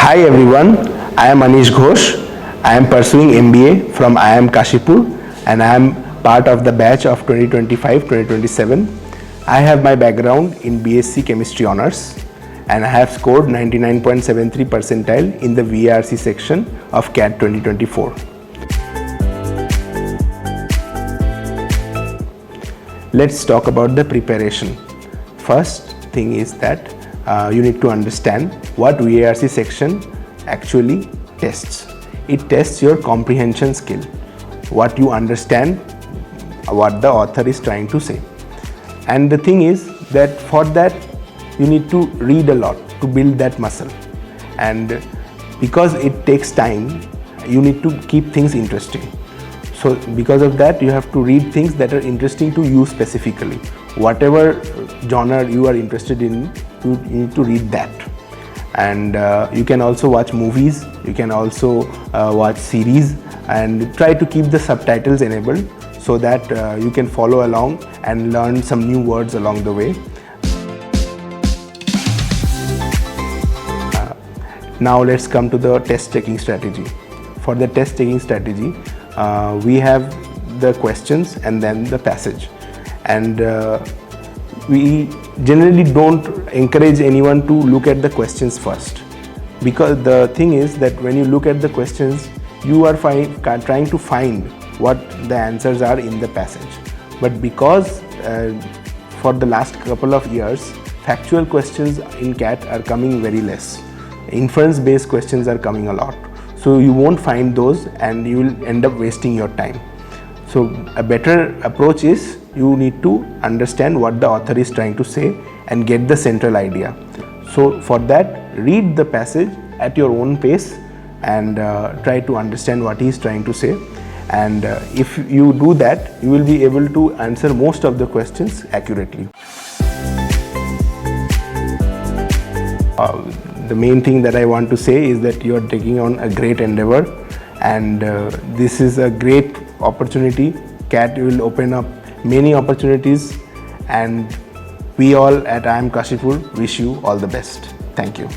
Hi everyone, I am Anish Ghosh. I am pursuing MBA from IIM Kashipur and I am part of the batch of 2025-2027. I have my background in BSc Chemistry Honours and I have scored 99.73 percentile in the VARC section of CAT 2024. Let's talk about the preparation. First thing is that you need to understand what VARC section actually tests. It tests your comprehension skill, what you understand, what the author is trying to say. And the thing is that for that you need to read a lot to build that muscle. And because it takes time, you need to keep things interesting. So because of that, you have to read things that are interesting to you specifically. Whatever genre you are interested in, you need to read that. And you can also watch movies, you can also watch series and try to keep the subtitles enabled so that you can follow along and learn some new words along the way. Now let's come to the test taking strategy. For the test taking strategy, we have the questions and then the passage. And we generally don't encourage anyone to look at the questions first, because the thing is that when you look at the questions, you are trying to find what the answers are in the passage. But because for the last couple of years, factual questions in CAT are coming very less. Inference-based questions are coming a lot. So you won't find those and you will end up wasting your time. So a better approach is you need to understand what the author is trying to say and get the central idea. So for that, read the passage at your own pace and try to understand what he is trying to say. And if you do that, you will be able to answer most of the questions accurately. The main thing that I want to say is that you are taking on a great endeavor, and this is a great opportunity. CAT will open up many opportunities, and we all at IIM Kashipur wish you all the best. Thank you.